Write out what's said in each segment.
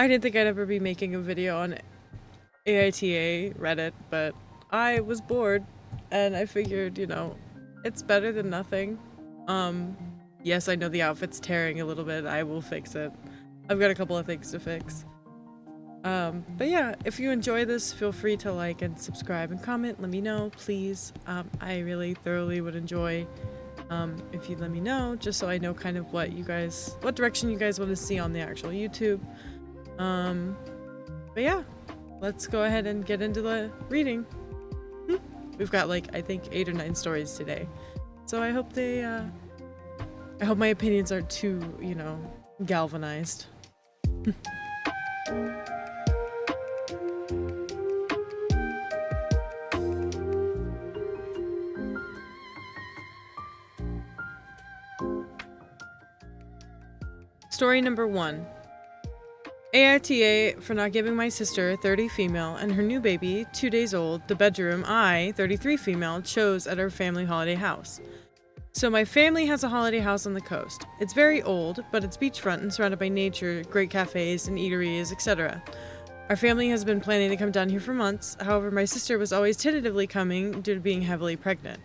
I didn't think I'd ever be making a video on AITA Reddit, but I was bored and I figured, it's better than nothing. Um, yes, I know the outfit's tearing a little bit. I will fix it. I've got a couple of things to fix. But yeah, if you enjoy this, feel free to like and subscribe and comment. Let me know, please. I really thoroughly would enjoy if you let me know, just so I know kind of what direction you guys want to see on the actual YouTube. But yeah, let's go ahead and get into the reading. We've got like, I think 8 or 9 stories today. So I hope I hope my opinions aren't too, galvanized. Story number 1. AITA for not giving my sister, 30 female, and her new baby, 2 days old, the bedroom I, 33 female, chose at our family holiday house. So my family has a holiday house on the coast. It's very old, but it's beachfront and surrounded by nature, great cafes and eateries, etc. Our family has been planning to come down here for months, however my sister was always tentatively coming due to being heavily pregnant.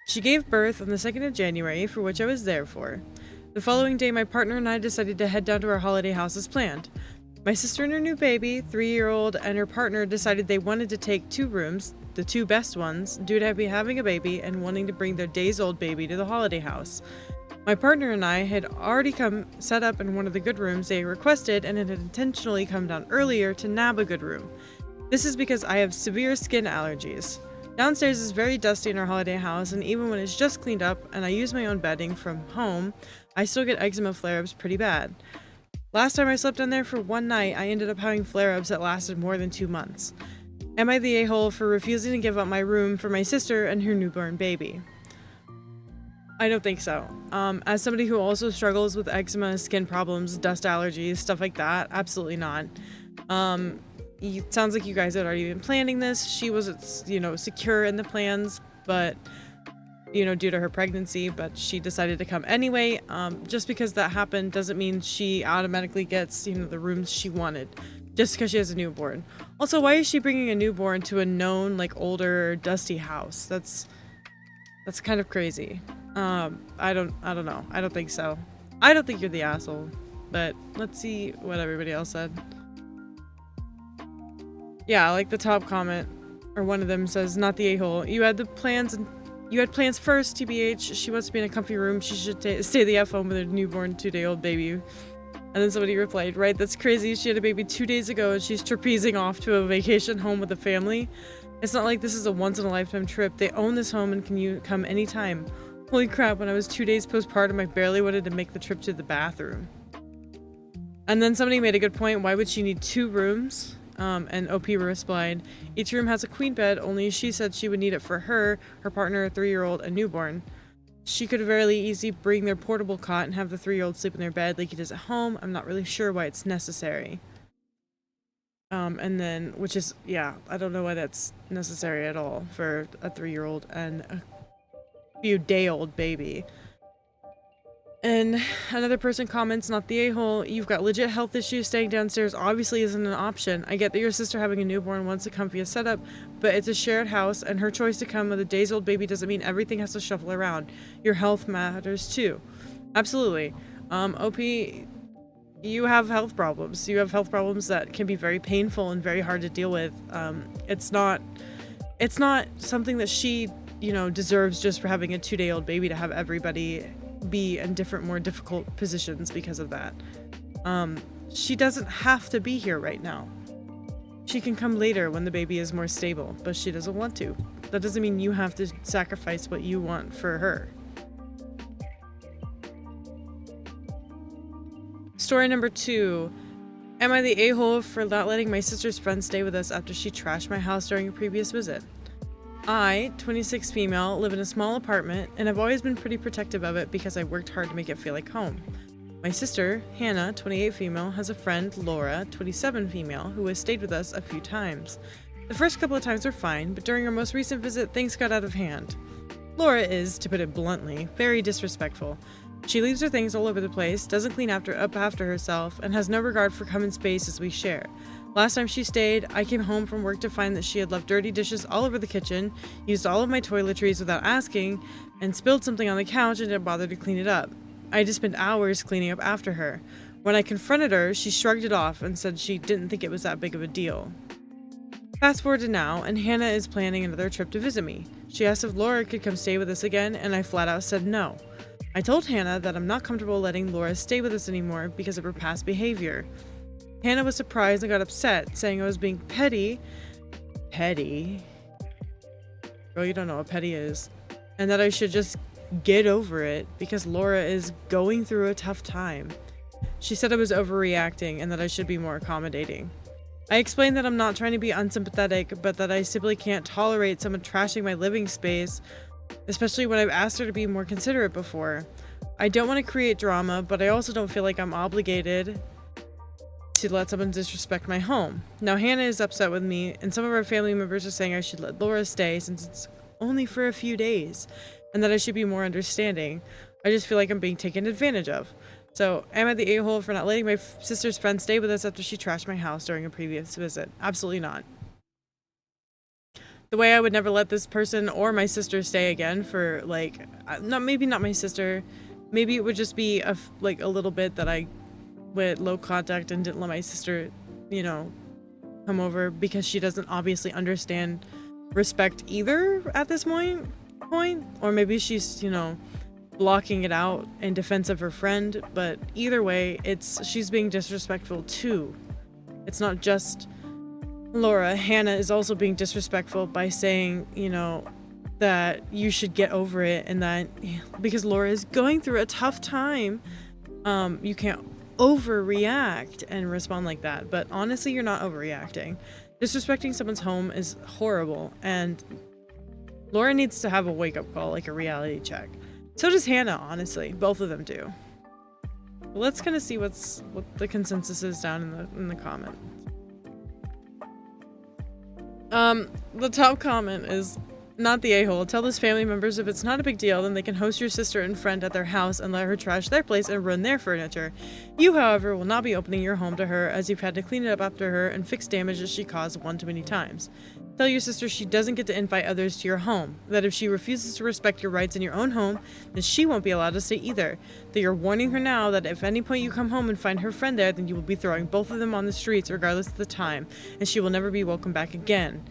She gave birth on the 2nd of January, for which I was there for. The following day, my partner and I decided to head down to our holiday house as planned. My sister and her new baby, 3-year-old, and her partner decided they wanted to take 2 rooms, the 2 best ones, due to be having a baby and wanting to bring their days-old baby to the holiday house. My partner and I had already set up in one of the good rooms they requested and had intentionally come down earlier to nab a good room. This is because I have severe skin allergies. Downstairs is very dusty in our holiday house, and even when it's just cleaned up and I use my own bedding from home, I still get eczema flare-ups pretty bad. Last time I slept down there for one night, I ended up having flare-ups that lasted more than 2 months. Am I the a-hole for refusing to give up my room for my sister and her newborn baby? I don't think so. As somebody who also struggles with eczema, skin problems, dust allergies, stuff like that, absolutely not. It sounds like you guys had already been planning this. She wasn't, secure in the plans, but due to her pregnancy, but she decided to come anyway. Just because that happened doesn't mean she automatically gets, the rooms she wanted, just because she has a newborn. Also, why is she bringing a newborn to a known, older, dusty house? That's kind of crazy. I don't know. I don't think so. I don't think you're the asshole, but let's see what everybody else said. Yeah, like the top comment, or one of them says, not the a-hole. You had plans first, TBH. She wants to be in a comfy room. She should stay the F home with her newborn 2-day-old baby. And then somebody replied, right, that's crazy. She had a baby 2 days ago and she's trapezing off to a vacation home with the family. It's not like this is a once-in-a-lifetime trip. They own this home and can come anytime. Holy crap, when I was 2 days postpartum, I barely wanted to make the trip to the bathroom. And then somebody made a good point. Why would she need 2 rooms? And OP replied, each room has a queen bed, only she said she would need it for her partner, a 3-year-old, and newborn. She could very easily bring their portable cot and have the 3-year-old sleep in their bed like he does at home. I'm not really sure why it's necessary. And then, which is, yeah, I don't know why that's necessary at all for a 3-year-old and a few-day-old baby. And another person comments, not the a-hole, you've got legit health issues, staying downstairs obviously isn't an option. I get that your sister having a newborn wants a comfy setup, but it's a shared house, and her choice to come with a days-old baby doesn't mean everything has to shuffle around. Your health matters too. Absolutely. OP, you have health problems. You have health problems that can be very painful and very hard to deal with. It's not something that she, deserves just for having a 2-day-old baby to have everybody be in different, more difficult positions because of that. She doesn't have to be here right now. She can come later when the baby is more stable, but she doesn't want to. That doesn't mean you have to sacrifice what you want for her. Story number 2. Am I the a-hole for not letting my sister's friend stay with us after she trashed my house during a previous visit? I, 26 female, live in a small apartment and have always been pretty protective of it because I worked hard to make it feel like home. My sister, Hannah, 28 female, has a friend, Laura, 27 female, who has stayed with us a few times. The first couple of times were fine, but during our most recent visit, things got out of hand. Laura is, to put it bluntly, very disrespectful. She leaves her things all over the place, doesn't clean up after herself, and has no regard for common spaces we share. Last time she stayed, I came home from work to find that she had left dirty dishes all over the kitchen, used all of my toiletries without asking, and spilled something on the couch and didn't bother to clean it up. I had to spend hours cleaning up after her. When I confronted her, she shrugged it off and said she didn't think it was that big of a deal. Fast forward to now, and Hannah is planning another trip to visit me. She asked if Laura could come stay with us again, and I flat out said no. I told Hannah that I'm not comfortable letting Laura stay with us anymore because of her past behavior. Hannah was surprised and got upset, saying I was being petty. Petty? Girl, you don't know what petty is. And that I should just get over it because Laura is going through a tough time. She said I was overreacting and that I should be more accommodating. I explained that I'm not trying to be unsympathetic, but that I simply can't tolerate someone trashing my living space, especially when I've asked her to be more considerate before. I don't want to create drama, but I also don't feel like I'm obligated to let someone disrespect my home. Now Hannah is upset with me, and some of our family members are saying I should let Laura stay since it's only for a few days, and that I should be more understanding. I just feel like I'm being taken advantage of. So, am I the a-hole for not letting my sister's friend stay with us after she trashed my house during a previous visit? Absolutely not. The way I would never let this person or my sister stay again for, like, maybe not my sister, maybe it would just be a little bit that I went low contact and didn't let my sister, come over because she doesn't obviously understand respect either at this point. Or maybe she's, blocking it out in defense of her friend, but either way, she's being disrespectful too. It's not just Laura. Hannah is also being disrespectful by saying, that you should get over it, and that because Laura is going through a tough time, you can't overreact and respond like that. But honestly, you're not overreacting. Disrespecting someone's home is horrible, and Laura needs to have a wake-up call, like a reality check. So does Hannah, honestly. Both of them do. Let's kind of see what the consensus is down in the comment. The top comment is, not the a-hole. Tell those family members if it's not a big deal, then they can host your sister and friend at their house and let her trash their place and ruin their furniture. You, however, will not be opening your home to her, as you've had to clean it up after her and fix damages she caused one too many times. Tell your sister she doesn't get to invite others to your home, that if she refuses to respect your rights in your own home, then she won't be allowed to stay either, that you're warning her now that if at any point you come home and find her friend there, then you will be throwing both of them on the streets regardless of the time, and she will never be welcome back again.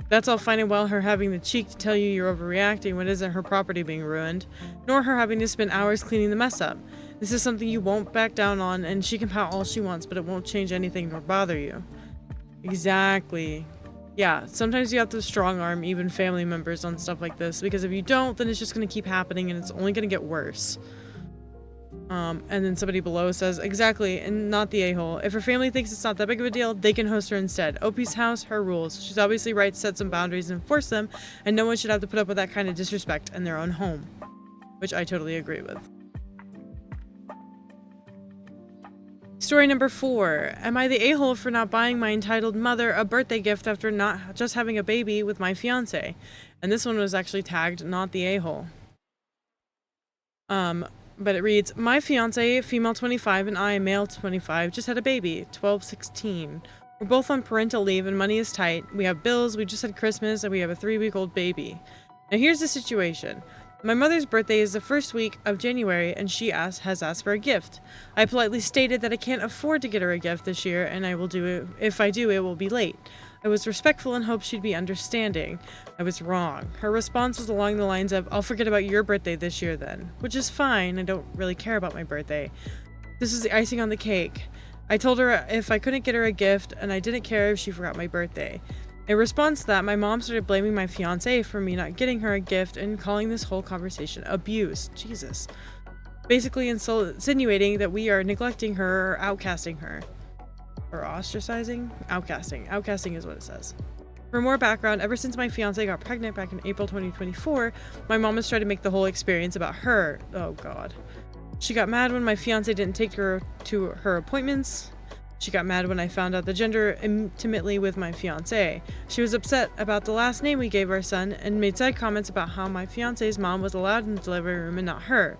That's all fine and well, her having the cheek to tell you you're overreacting when it isn't her property being ruined, nor her having to spend hours cleaning the mess up. This is something you won't back down on, and she can pout all she wants, but it won't change anything nor bother you. Exactly. Yeah, sometimes you have to strong arm even family members on stuff like this, because if you don't, then it's just going to keep happening and it's only going to get worse. And then somebody below says, exactly, and not the a-hole. If her family thinks it's not that big of a deal, they can host her instead. OP's house, her rules. She's obviously right to set some boundaries and enforce them, and no one should have to put up with that kind of disrespect in their own home. Which I totally agree with. Story number 4. Am I the a-hole for not buying my entitled mother a birthday gift after not just having a baby with my fiance? And this one was actually tagged not the a-hole. But it reads, my fiance, female 25, and I, male 25, just had a baby, 12-16. We're both on parental leave and money is tight. We have bills, we just had Christmas, and we have a 3-week-old baby. Now here's the situation. My mother's birthday is the first week of January, and she has asked for a gift. I politely stated that I can't afford to get her a gift this year, and I will do it. If I do, it will be late. I was respectful and hoped she'd be understanding. I was wrong. Her response was along the lines of, I'll forget about your birthday this year then. Which is fine, I don't really care about my birthday. This is the icing on the cake. I told her if I couldn't get her a gift, and I didn't care if she forgot my birthday. In response to that, my mom started blaming my fiance for me not getting her a gift and calling this whole conversation abuse. Jesus. Basically insinuating that we are neglecting her or outcasting her. Or ostracizing? Outcasting. Outcasting is what it says. For more background, ever since my fiance got pregnant back in April 2024, my mom has tried to make the whole experience about her. Oh god. She got mad when my fiance didn't take her to her appointments. She got mad when I found out the gender intimately with my fiance. She was upset about the last name we gave our son and made side comments about how my fiance's mom was allowed in the delivery room and not her.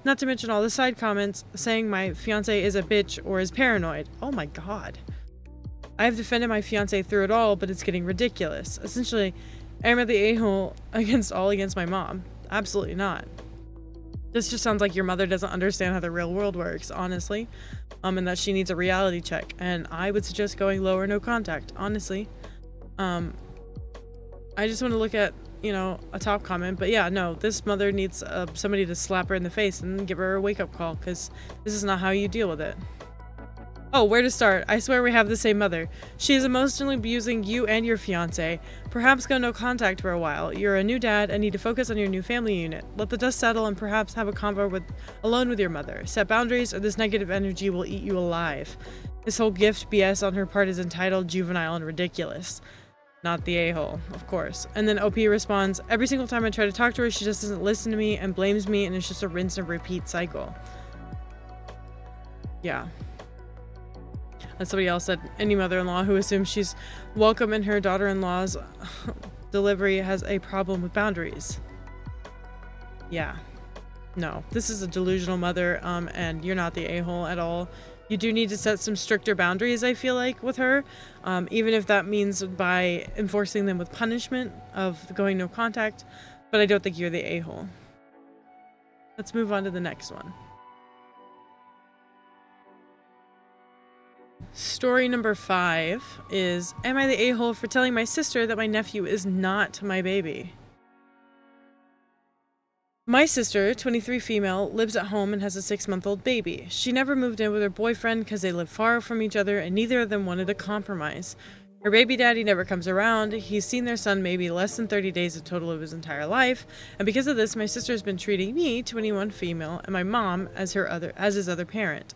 Not to mention all the side comments saying my fiance is a bitch or is paranoid. Oh my god. I have defended my fiance through it all, but it's getting ridiculous. Essentially, am I the a-hole against my mom? Absolutely not. This just sounds like your mother doesn't understand how the real world works, honestly. And that she needs a reality check. And I would suggest going low or no contact, honestly. I just want to look at, you know, a top comment. But yeah, no, this mother needs somebody to slap her in the face and give her a wake-up call, because this is not how you deal with it. Oh, where to start? I swear we have the same mother. She is emotionally abusing you and your fiance. Perhaps go no contact for a while. You're a new dad and need to focus on your new family unit. Let the dust settle and perhaps have a convo alone with your mother. Set boundaries or this negative energy will eat you alive. This whole gift BS on her part is entitled, juvenile, and ridiculous. Not the a-hole, of course. And then OP responds, every single time I try to talk to her, she just doesn't listen to me and blames me, and it's just a rinse and repeat cycle. Yeah. And somebody else said, any mother-in-law who assumes she's welcome in her daughter-in-law's delivery has a problem with boundaries. Yeah. No, this is a delusional mother, and you're not the a-hole at all. You do need to set some stricter boundaries, I feel like, with her, even if that means by enforcing them with punishment of going no contact, but I don't think you're the a-hole. Let's move on to the next one. Story number 5 is, am I the a-hole for telling my sister that my nephew is not my baby? My sister, 23 female, lives at home and has a 6-month-old baby. She never moved in with her boyfriend because they live far from each other and neither of them wanted a compromise. Her baby daddy never comes around. He's seen their son maybe less than 30 days in total of his entire life, and because of this, my sister's been treating me, 21 female, and my mom as his other parent.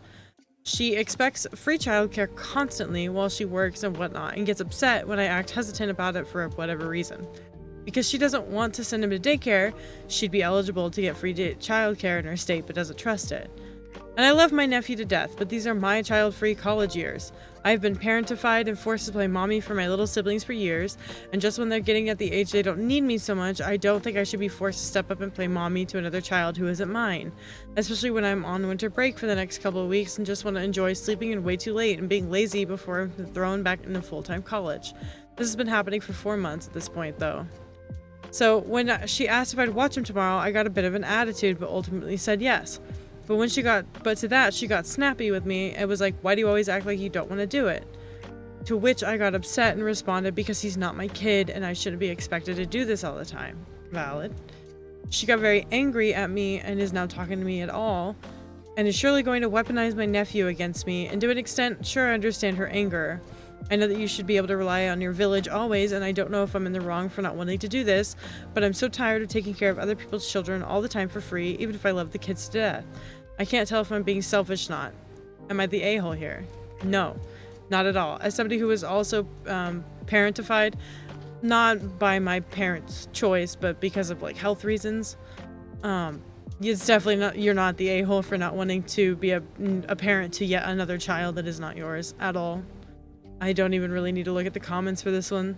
She expects free childcare constantly while she works and whatnot, and gets upset when I act hesitant about it for whatever reason. Because she doesn't want to send him to daycare, she'd be eligible to get free childcare in her state but doesn't trust it. And I love my nephew to death, but these are my child-free college years. I've been parentified and forced to play mommy for my little siblings for years, and just when they're getting at the age they don't need me so much, I don't think I should be forced to step up and play mommy to another child who isn't mine. Especially when I'm on winter break for the next couple of weeks and just want to enjoy sleeping in way too late and being lazy before I'm thrown back into full-time college. This has been happening for 4 months at this point, though. So when she asked if I'd watch him tomorrow, I got a bit of an attitude, but ultimately said yes. But to that, she got snappy with me and was like, why do you always act like you don't want to do it? To which I got upset and responded, because he's not my kid and I shouldn't be expected to do this all the time. Valid. She got very angry at me and is now talking to me at all, and is surely going to weaponize my nephew against me, and to an extent, sure, I understand her anger. I know that you should be able to rely on your village always, and I don't know if I'm in the wrong for not wanting to do this, but I'm so tired of taking care of other people's children all the time for free, even if I love the kids to death. I can't tell if I'm being selfish or not. Am I the a-hole here? No, not at all. As somebody who was also parentified, not by my parents' choice, but because of like health reasons, it's definitely not. You're not the a-hole for not wanting to be a parent to yet another child that is not yours at all. I don't even really need to look at the comments for this one,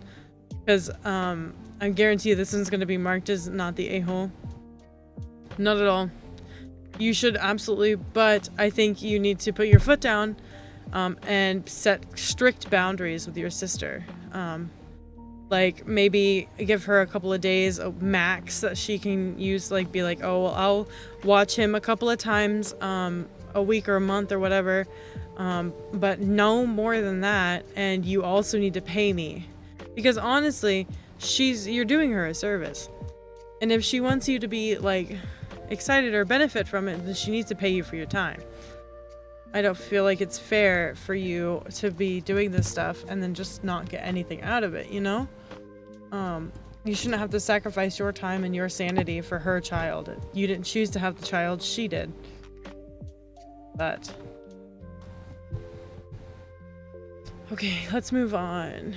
because I guarantee you this one's going to be marked as not the a-hole. Not at all. You should absolutely, but I think you need to put your foot down and set strict boundaries with your sister. Like maybe give her a couple of days max that she can use, like be like, oh, well, I'll watch him a couple of times a week or a month or whatever. But no more than that, and you also need to pay me, because honestly, you're doing her a service, and if she wants you to be like excited or benefit from it, then she needs to pay you for your time. I don't feel like it's fair for you to be doing this stuff and then just not get anything out of it, you know? You shouldn't have to sacrifice your time and your sanity for her child. You didn't choose to have the child, she did. But okay, let's move on.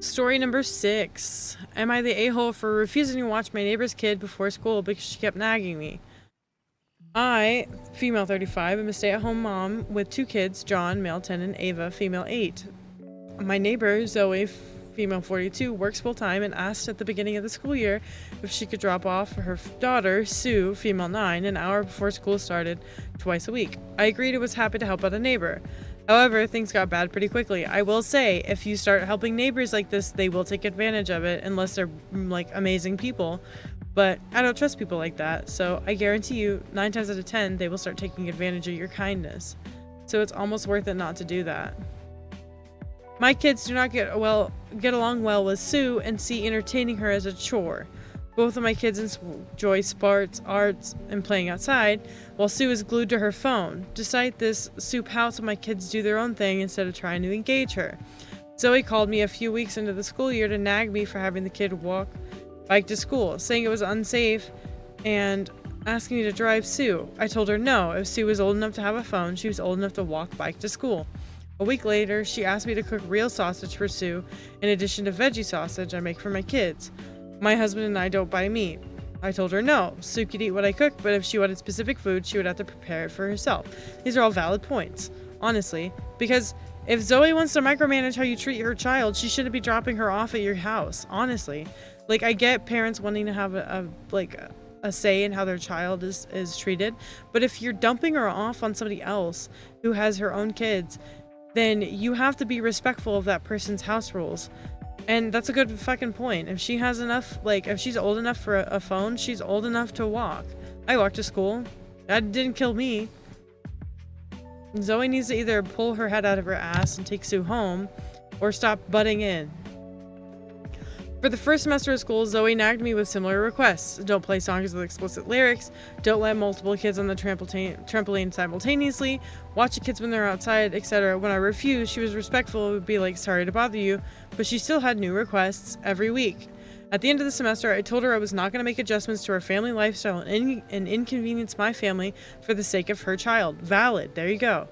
Story number 6. Am I the a-hole for refusing to watch my neighbor's kid before school because she kept nagging me? I, female 35, am a stay-at-home mom with 2 kids, John, male 10, and Ava, female 8. My neighbor, Zoe, female 42, works full-time and asked at the beginning of the school year if she could drop off her daughter, Sue, female 9, an hour before school started twice a week. I agreed and was happy to help out a neighbor. However, things got bad pretty quickly. I will say, if you start helping neighbors like this, they will take advantage of it unless they're like amazing people. But I don't trust people like that, so I guarantee you 9 times out of 10 they will start taking advantage of your kindness. So it's almost worth it not to do that. My kids do not get along well with Sue and see entertaining her as a chore. Both of my kids enjoy sports, arts, and playing outside, while Sue is glued to her phone. Despite this, Sue pouts when my kids do their own thing instead of trying to engage her. Zoe called me a few weeks into the school year to nag me for having the kid bike to school, saying it was unsafe and asking me to drive Sue. I told her no, if Sue was old enough to have a phone, she was old enough to walk bike to school. A week later, she asked me to cook real sausage for Sue in addition to veggie sausage I make for my kids. My husband and I don't buy meat. I told her no, Sue could eat what I cook, but if she wanted specific food, she would have to prepare it for herself. These are all valid points, honestly, because if Zoe wants to micromanage how you treat her child, she shouldn't be dropping her off at your house, honestly. Like, I get parents wanting to have a say in how their child is treated, but if you're dumping her off on somebody else who has her own kids, then you have to be respectful of that person's house rules. And that's a good fucking point. If she has enough, if she's old enough for a phone, she's old enough to walk. I walked to school. That didn't kill me. Zoe needs to either pull her head out of her ass and take Sue home, or stop butting in. For the first semester of school, Zoe nagged me with similar requests. Don't play songs with explicit lyrics. Don't let multiple kids on the trampoline simultaneously. Watch the kids when they're outside, etc. When I refused, she was respectful and would be like, sorry to bother you, but she still had new requests every week. At the end of the semester, I told her I was not going to make adjustments to her family lifestyle and inconvenience my family for the sake of her child. Valid. There you go.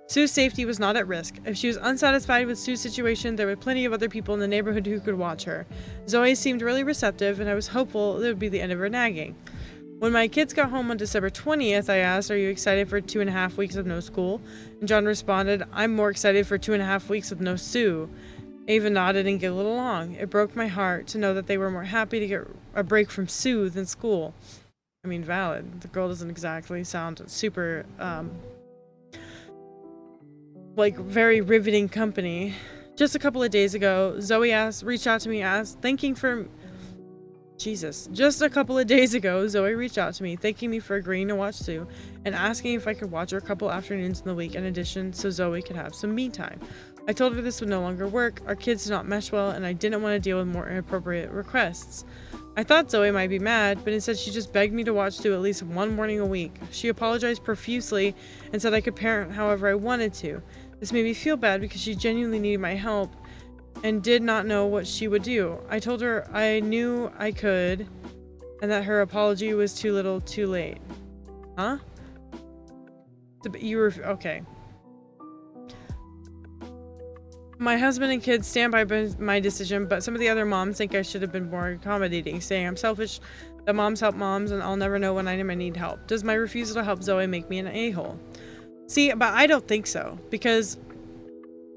Sue's safety was not at risk. If she was unsatisfied with Sue's situation, there were plenty of other people in the neighborhood who could watch her. Zoe seemed really receptive, and I was hopeful it would be the end of her nagging. When my kids got home on December 20th, I asked, are you excited for 2.5 weeks of no school? And John responded, I'm more excited for 2.5 weeks with no Sue. Ava nodded and giggled along. It broke my heart to know that they were more happy to get a break from Sue than school. I mean, valid. The girl doesn't exactly sound super, very riveting company. Just a couple of days ago, Zoe reached out to me thanking me for agreeing to watch Sue and asking if I could watch her a couple afternoons in the week in addition so Zoe could have some me time. I told her this would no longer work, our kids did not mesh well, and I didn't want to deal with more inappropriate requests. I thought Zoe might be mad, but instead she just begged me to watch Sue at least one morning a week. She apologized profusely and said I could parent however I wanted to. This made me feel bad because she genuinely needed my help and did not know what she would do. I told her I knew I could and that her apology was too little too late. Huh? Okay. My husband and kids stand by my decision, but some of the other moms think I should have been more accommodating, saying I'm selfish, that moms help moms, and I'll never know when I need help. Does my refusal to help Zoe make me an a-hole? See, but I don't think so, because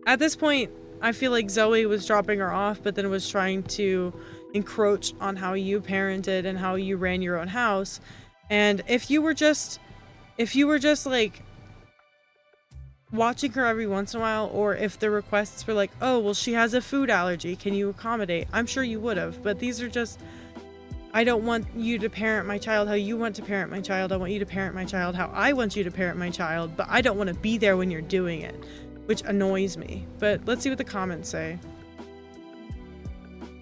at this point, I feel like Zoe was dropping her off, but then was trying to encroach on how you parented and how you ran your own house. And if you were just like watching her every once in a while, or if the requests were like, oh, well, she has a food allergy, can you accommodate? I'm sure you would have, but these are just, I don't want you to parent my child how you want to parent my child. I want you to parent my child how I want you to parent my child, but I don't want to be there when you're doing it, which annoys me. But let's see what the comments say.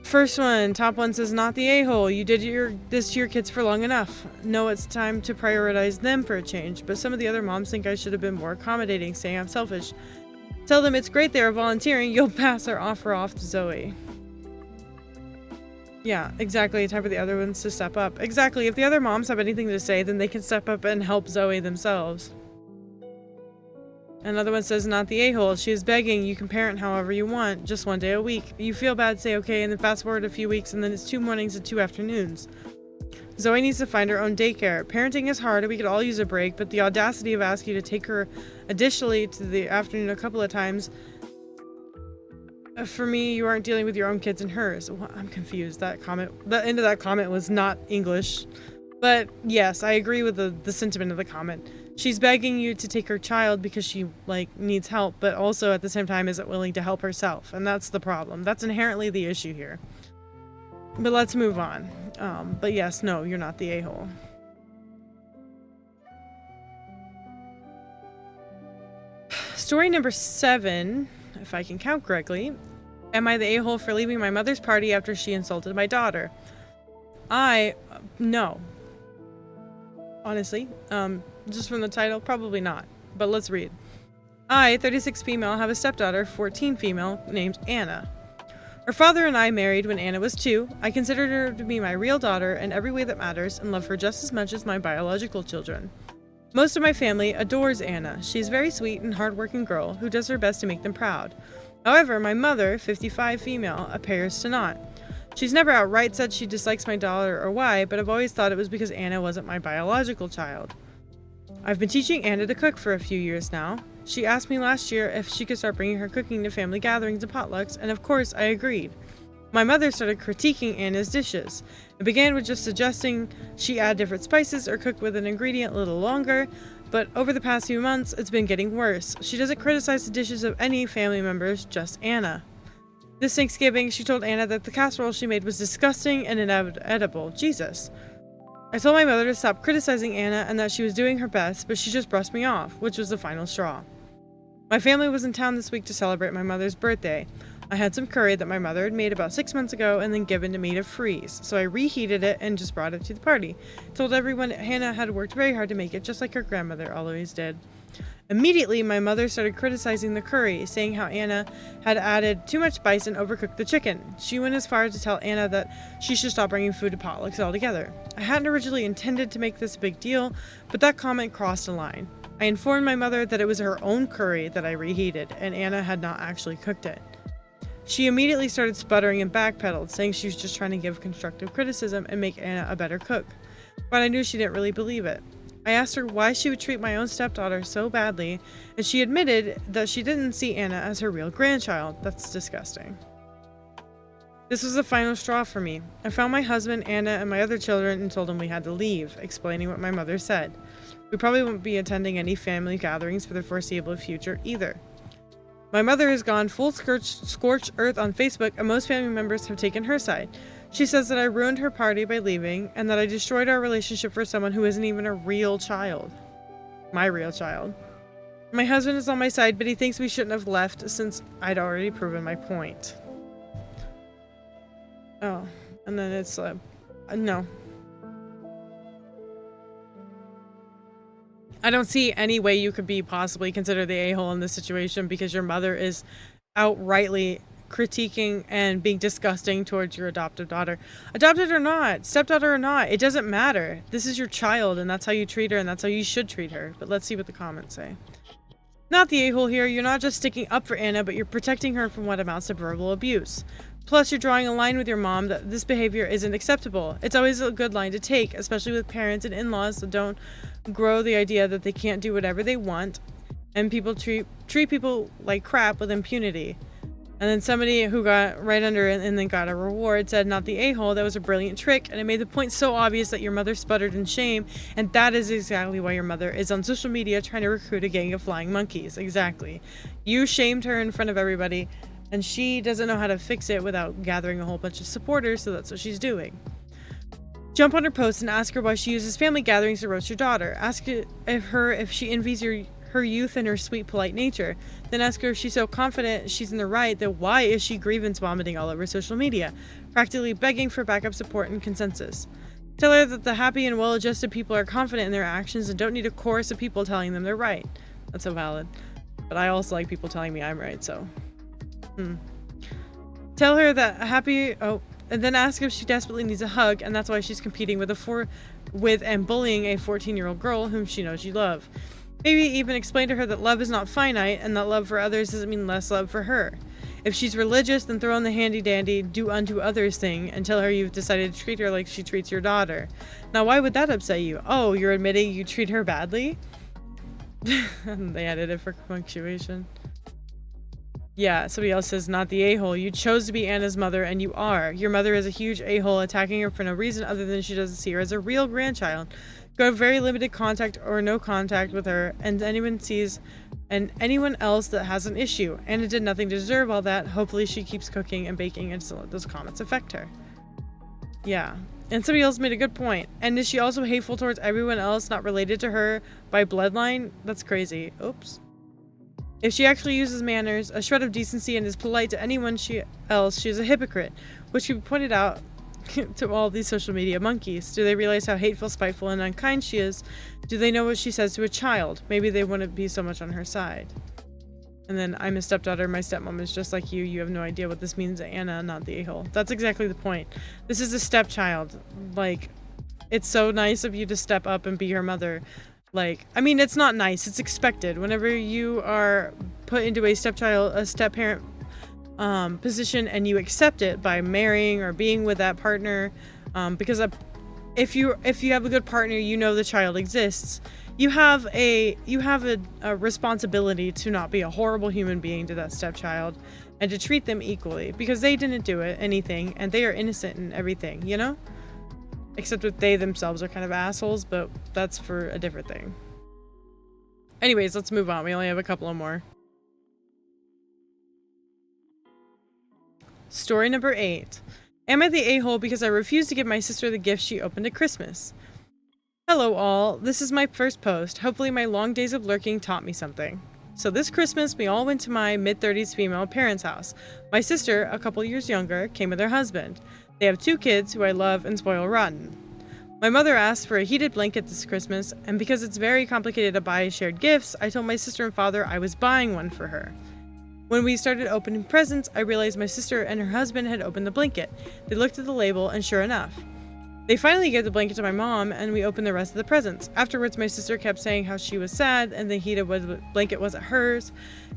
First one, top one says, not the a-hole. You did this to your kids for long enough. No, it's time to prioritize them for a change. But some of the other moms think I should have been more accommodating, saying I'm selfish. Tell them it's great they're volunteering. You'll pass their offer off to Zoe. Yeah, exactly. Time for the other ones to step up. Exactly. If the other moms have anything to say, then they can step up and help Zoe themselves. Another one says, not the a-hole. She is begging. You can parent however you want, just one day a week. You feel bad, say okay, and then fast forward a few weeks, and then it's 2 mornings and 2 afternoons. Zoe needs to find her own daycare. Parenting is hard, and we could all use a break, but the audacity of asking you to take her additionally to the afternoon a couple of times For me, you aren't dealing with your own kids and hers. Well, I'm confused. The end of that comment was not English. But yes, I agree with the sentiment of the comment. She's begging you to take her child because she needs help, but also at the same time isn't willing to help herself, and that's the problem. That's inherently the issue here. But let's move on. But yes, no, you're not the a-hole. Story number 7, if I can count correctly. Am I the a-hole for leaving my mother's party after she insulted my daughter? No. Honestly, just from the title, probably not. But let's read. I, 36 female, have a stepdaughter, 14 female, named Anna. Her father and I married when Anna was 2. I considered her to be my real daughter in every way that matters and love her just as much as my biological children. Most of my family adores Anna. She's a very sweet and hardworking girl who does her best to make them proud. However, my mother, 55 female, appears to not. She's never outright said she dislikes my daughter or why, but I've always thought it was because Anna wasn't my biological child. I've been teaching Anna to cook for a few years now. She asked me last year if she could start bringing her cooking to family gatherings and potlucks, and of course I agreed. My mother started critiquing Anna's dishes. It began with just suggesting she add different spices or cook with an ingredient a little longer, but over the past few months it's been getting worse. She doesn't criticize the dishes of any family members, just Anna. This Thanksgiving, she told Anna that the casserole she made was disgusting and inedible. Jesus. I told my mother to stop criticizing Anna and that she was doing her best, but she just brushed me off, which was the final straw. My family was in town this week to celebrate my mother's birthday. I had some curry that my mother had made about 6 months ago and then given to me to freeze, so I reheated it and just brought it to the party. Told everyone Hannah had worked very hard to make it, just like her grandmother always did. Immediately, my mother started criticizing the curry, saying how Anna had added too much spice and overcooked the chicken. She went as far as to tell Anna that she should stop bringing food to potlucks altogether. I hadn't originally intended to make this a big deal, but that comment crossed a line. I informed my mother that it was her own curry that I reheated, and Anna had not actually cooked it. She immediately started sputtering and backpedaled, saying she was just trying to give constructive criticism and make Anna a better cook. But I knew she didn't really believe it. I asked her why she would treat my own stepdaughter so badly, and she admitted that she didn't see Anna as her real grandchild. That's disgusting. This was the final straw for me. I found my husband, Anna, and my other children and told them we had to leave, explaining what my mother said. We probably won't be attending any family gatherings for the foreseeable future either. My mother has gone full scorched earth on Facebook, and most family members have taken her side. She says that I ruined her party by leaving, and that I destroyed our relationship for someone who isn't even a real child. My real child. My husband is on my side, but he thinks we shouldn't have left since I'd already proven my point. Oh, and then it's no. I don't see any way you could be possibly considered the a-hole in this situation because your mother is outrightly critiquing and being disgusting towards your adoptive daughter. Adopted or not, stepdaughter or not, it doesn't matter. This is your child and that's how you treat her and that's how you should treat her. But let's see what the comments say. Not the a-hole here. You're not just sticking up for Anna, but you're protecting her from what amounts to verbal abuse. Plus, you're drawing a line with your mom that this behavior isn't acceptable. It's always a good line to take, especially with parents and in-laws that don't grow the idea that they can't do whatever they want, and people treat people like crap with impunity. And then somebody who got right under it and then got a reward said, not the a-hole, that was a brilliant trick, and it made the point so obvious that your mother sputtered in shame, and that is exactly why your mother is on social media trying to recruit a gang of flying monkeys. Exactly. You shamed her in front of everybody, and she doesn't know how to fix it without gathering a whole bunch of supporters, so that's what she's doing. Jump on her post and ask her why she uses family gatherings to roast your daughter. Ask her if she envies her youth and her sweet, polite nature. Then ask her if she's so confident she's in the right, that why is she grievance vomiting all over social media, practically begging for backup support and consensus. Tell her that the happy and well-adjusted people are confident in their actions and don't need a chorus of people telling them they're right. That's so valid. But I also like people telling me I'm right, so... Tell her that and then ask if she desperately needs a hug, and that's why she's competing with and bullying a 14-year-old girl whom she knows you love. Maybe even explain to her that love is not finite, and that love for others doesn't mean less love for her. If she's religious, then throw in the handy-dandy do unto others thing, and tell her you've decided to treat her like she treats your daughter. Now, why would that upset you? Oh, you're admitting you treat her badly? They added it for punctuation. Yeah, somebody else says, not the a-hole. You chose to be Anna's mother, and you are. Your mother is a huge a-hole, attacking her for no reason other than she doesn't see her as a real grandchild. Go have very limited contact or no contact with her, and anyone else that has an issue. Anna did nothing to deserve all that. Hopefully she keeps cooking and baking and still let those comments affect her. Yeah. And somebody else made a good point. And is she also hateful towards everyone else not related to her by bloodline? That's crazy. Oops. If she actually uses manners, a shred of decency, and is polite to anyone else, she is a hypocrite, which we pointed out to all these social media monkeys. Do they realize how hateful, spiteful, and unkind she is? Do they know what she says to a child? Maybe they wouldn't be so much on her side. And then, I'm a stepdaughter, my stepmom is just like you. You have no idea what this means to Anna, not the a-hole. That's exactly the point. This is a stepchild. Like, it's so nice of you to step up and be her mother. Like, I mean, it's not nice. It's expected. Whenever you are put into a step-parent position and you accept it by marrying or being with that partner, because if you have a good partner, you know the child exists. You have a responsibility to not be a horrible human being to that stepchild and to treat them equally, because they didn't do anything and they are innocent in everything, you know? Except that they themselves are kind of assholes, but that's for a different thing. Anyways, let's move on. We only have a couple of more. Story number 8. Am I the a-hole because I refused to give my sister the gift she opened at Christmas? Hello all. This is my first post. Hopefully my long days of lurking taught me something. So this Christmas, we all went to my mid-30s female parents' house. My sister, a couple years younger, came with her husband. They have 2 kids who I love and spoil rotten. My mother asked for a heated blanket this Christmas, and because it's very complicated to buy shared gifts, I told my sister and father I was buying one for her. When we started opening presents, I realized my sister and her husband had opened the blanket. They looked at the label, and sure enough, they finally gave the blanket to my mom, and we opened the rest of the presents. Afterwards, my sister kept saying how she was sad, and the heated blanket wasn't hers,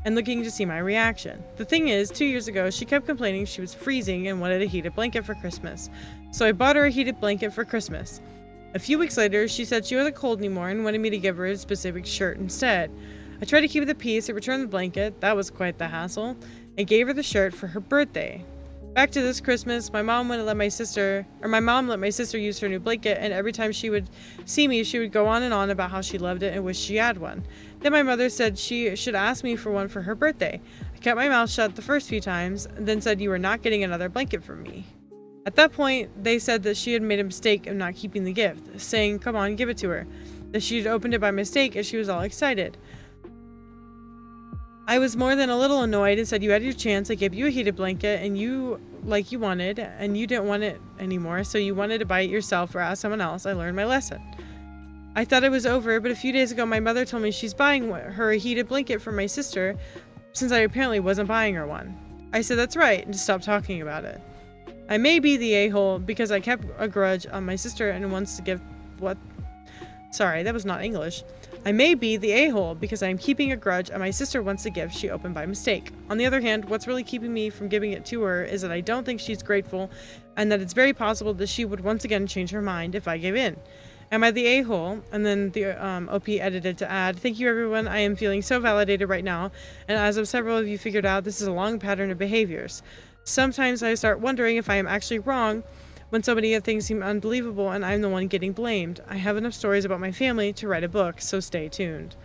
and looking to see my reaction. The thing is, 2 years ago, she kept complaining she was freezing and wanted a heated blanket for Christmas. So I bought her a heated blanket for Christmas. A few weeks later, she said she wasn't cold anymore and wanted me to give her a specific shirt instead. I tried to keep the peace and return the blanket, that was quite the hassle, and gave her the shirt for her birthday. Back to this Christmas, my mom let my sister use her new blanket, and every time she would see me, she would go on and on about how she loved it and wished she had one. Then my mother said she should ask me for one for her birthday. I kept my mouth shut the first few times, and then said you were not getting another blanket from me. At that point, they said that she had made a mistake of not keeping the gift, saying, come on, give it to her. That she had opened it by mistake and she was all excited. I was more than a little annoyed and said you had your chance. I gave you a heated blanket and you wanted, and you didn't want it anymore, so you wanted to buy it yourself or ask someone else. I learned my lesson. I thought it was over, but a few days ago my mother told me she's buying her a heated blanket for my sister since I apparently wasn't buying her one. I said that's right and stopped talking about it. I may be the a-hole because I kept a grudge on my sister and wants to give what? Sorry, that was not English. I may be the a-hole because I am keeping a grudge on my sister wants a gift she opened by mistake. On the other hand, what's really keeping me from giving it to her is that I don't think she's grateful and that it's very possible that she would once again change her mind if I gave in. Am I the a-hole? And then the OP edited to add, thank you everyone, I am feeling so validated right now, and as of several of you figured out, this is a long pattern of behaviors. Sometimes I start wondering if I am actually wrong when so many things seem unbelievable and I'm the one getting blamed. I have enough stories about my family to write a book, so stay tuned.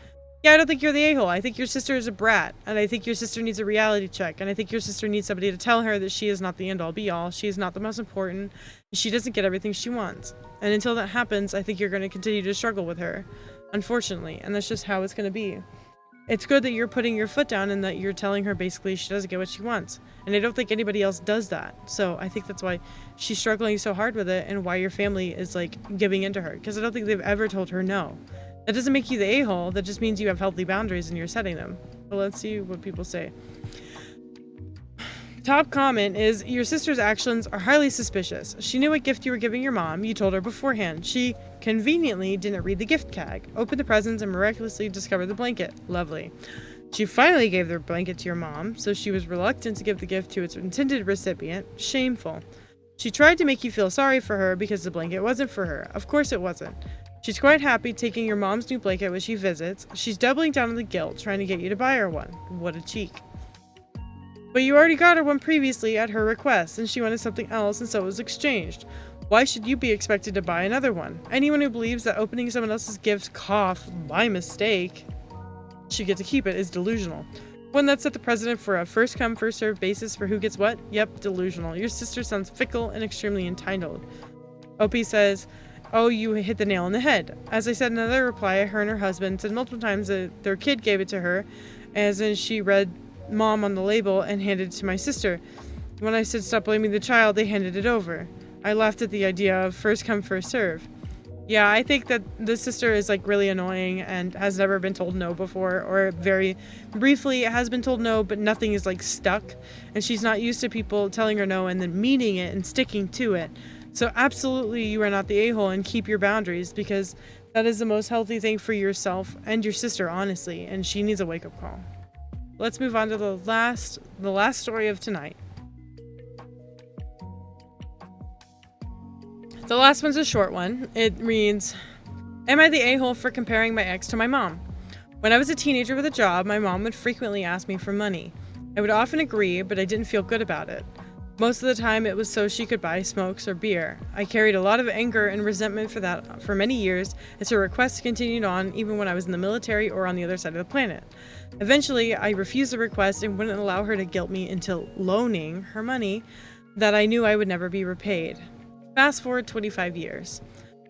Yeah, I don't think you're the a-hole. I think your sister is a brat, and I think your sister needs a reality check, and I think your sister needs somebody to tell her that she is not the end-all be-all, she is not the most important, and she doesn't get everything she wants. And until that happens, I think you're going to continue to struggle with her, unfortunately, and that's just how it's going to be. It's good that you're putting your foot down and that you're telling her basically she doesn't get what she wants. And I don't think anybody else does that. So I think that's why she's struggling so hard with it and why your family is like giving in to her. Because I don't think they've ever told her no. That doesn't make you the a-hole. That just means you have healthy boundaries and you're setting them. But let's see what people say. Top comment is, your sister's actions are highly suspicious. She knew what gift you were giving your mom. You told her beforehand. She conveniently didn't read the gift tag, opened the presents, and miraculously discovered the blanket. Lovely. She finally gave the blanket to your mom, so she was reluctant to give the gift to its intended recipient. Shameful. She tried to make you feel sorry for her because the blanket wasn't for her. Of course it wasn't. She's quite happy taking your mom's new blanket when she visits. She's doubling down on the guilt, trying to get you to buy her one. What a cheek. But you already got her one previously at her request, and she wanted something else, and so it was exchanged. Why should you be expected to buy another one? Anyone who believes that opening someone else's gift, by mistake, should get to keep it is delusional. One that set the precedent for a first come, first served basis for who gets what? Yep, delusional. Your sister sounds fickle and extremely entitled. OP says, oh, you hit the nail on the head. As I said in another reply, her and her husband said multiple times that their kid gave it to her, as in she read mom on the label and handed it to my sister. When I said stop blaming the child, they handed it over. I laughed at the idea of first come, first serve. Yeah, I think that the sister is like really annoying and has never been told no before, or very briefly has been told no, but nothing is like stuck, and she's not used to people telling her no and then meaning it and sticking to it. So absolutely you are not the a-hole, and keep your boundaries, because that is the most healthy thing for yourself and your sister, honestly, and she needs a wake-up call. Let's move on to the last story of tonight. The last one's a short one. It reads, am I the a-hole for comparing my ex to my mom? When I was a teenager with a job, my mom would frequently ask me for money. I would often agree, but I didn't feel good about it. Most of the time it was so she could buy smokes or beer. I carried a lot of anger and resentment for that for many years, as her requests continued on even when I was in the military or on the other side of the planet. Eventually, I refused the request and wouldn't allow her to guilt me into loaning her money that I knew I would never be repaid. Fast forward 25 years.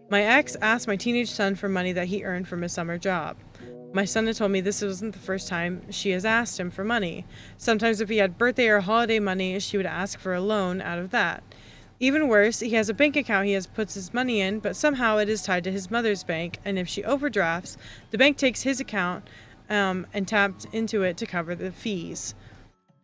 My ex asked my teenage son for money that he earned from his summer job. My son had told me this wasn't the first time she has asked him for money. Sometimes if he had birthday or holiday money, she would ask for a loan out of that. Even worse, he has a bank account he puts his money in, but somehow it is tied to his mother's bank, and if she overdrafts, the bank takes his account and tapped into it to cover the fees.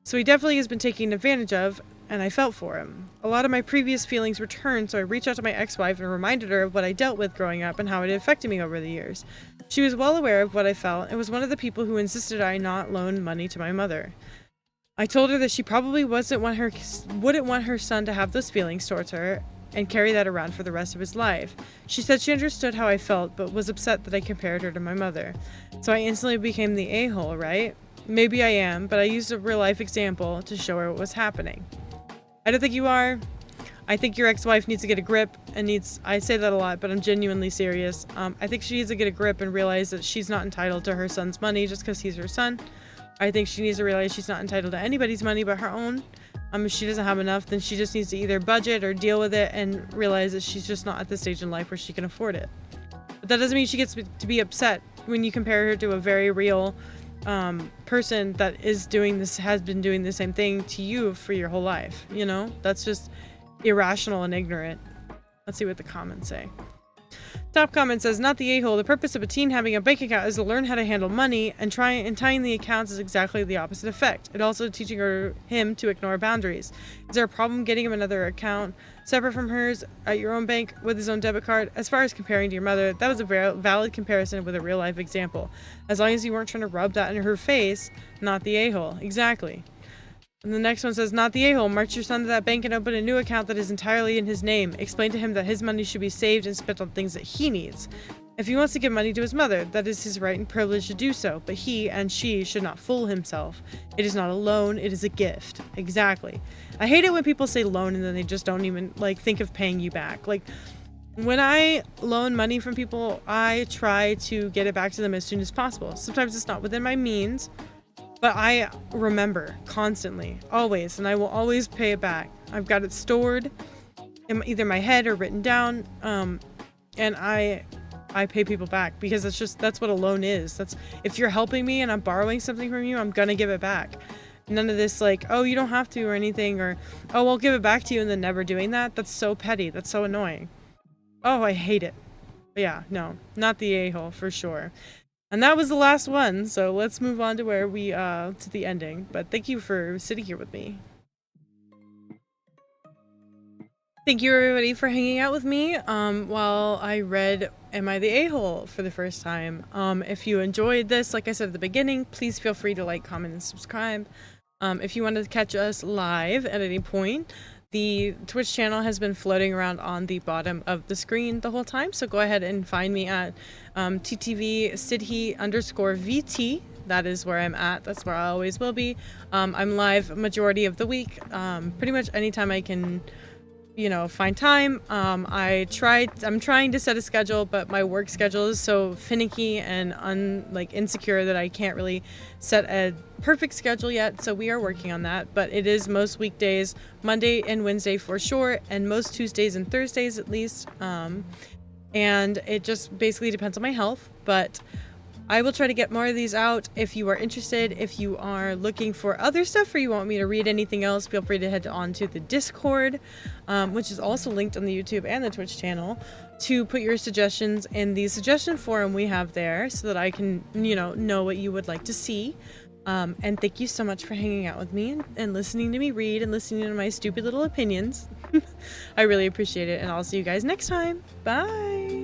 So he definitely has been taken advantage of, and I felt for him. A lot of my previous feelings returned, so I reached out to my ex-wife and reminded her of what I dealt with growing up and how it had affected me over the years. She was well aware of what I felt and was one of the people who insisted I not loan money to my mother. I told her that she probably wouldn't want her son to have those feelings towards her and carry that around for the rest of his life. She said she understood how I felt, but was upset that I compared her to my mother. So I instantly became the a-hole, right? Maybe I am, but I used a real-life example to show her what was happening. I don't think you are. I think your ex-wife needs to get a grip I say that a lot, but I'm genuinely serious. I think she needs to get a grip and realize that she's not entitled to her son's money just because he's her son. I think she needs to realize she's not entitled to anybody's money but her own. If she doesn't have enough, then she just needs to either budget or deal with it and realize that she's just not at the stage in life where she can afford it. But that doesn't mean she gets to be upset when you compare her to a very real person that has been doing the same thing to you for your whole life. You know, that's just irrational and ignorant. Let's see what the comments say. Top comment says, not the a-hole. The purpose of a teen having a bank account is to learn how to handle money, and tying the accounts is exactly the opposite effect. It also teaching him to ignore boundaries. Is there a problem getting him another account separate from hers at your own bank with his own debit card? As far as comparing to your mother, that was a very valid comparison with a real life example. As long as you weren't trying to rub that in her face, not the a-hole. Exactly. And the next one says, not the a-hole. March your son to that bank and open a new account that is entirely in his name. Explain to him that his money should be saved and spent on things that he needs. If he wants to give money to his mother, that is his right and privilege to do so, but he and she should not fool himself. It is not a loan, it is a gift. Exactly. I hate it when people say loan and then they just don't even think of paying you back. When I loan money from people, I try to get it back to them as soon as possible. Sometimes it's not within my means, but I remember constantly, always, and I will always pay it back. I've got it stored in either my head or written down, and I pay people back because that's what a loan is. That's if you're helping me and I'm borrowing something from you, I'm gonna give it back. None of this oh, you don't have to or anything, or oh, I'll give it back to you and then never doing that. That's so petty. That's so annoying. Oh, I hate it. But yeah, no, not the a-hole for sure. And that was the last one, so let's move on to to the ending. But thank you for sitting here with me. Thank you everybody for hanging out with me while I read Am I the A-hole for the first time. If you enjoyed this, like I said at the beginning, please feel free to like, comment, and subscribe. If you want to catch us live at any point, the Twitch channel has been floating around on the bottom of the screen the whole time, so go ahead and find me at ttv_sidhi_vt that is where I'm at. That's where I always will be. I'm live majority of the week, pretty much anytime I can, find time. I'm trying to set a schedule, but my work schedule is so finicky and insecure that I can't really set a perfect schedule yet. So we are working on that, but it is most weekdays, Monday and Wednesday for sure, and most Tuesdays and Thursdays at least. And it just basically depends on my health, but I will try to get more of these out. If you are interested, if you are looking for other stuff or you want me to read anything else, feel free to head on to the Discord, which is also linked on the YouTube and the Twitch channel, to put your suggestions in the suggestion forum we have there so that I can, know what you would like to see. And thank you so much for hanging out with me and listening to me read and listening to my stupid little opinions. I really appreciate it, and I'll see you guys next time. Bye!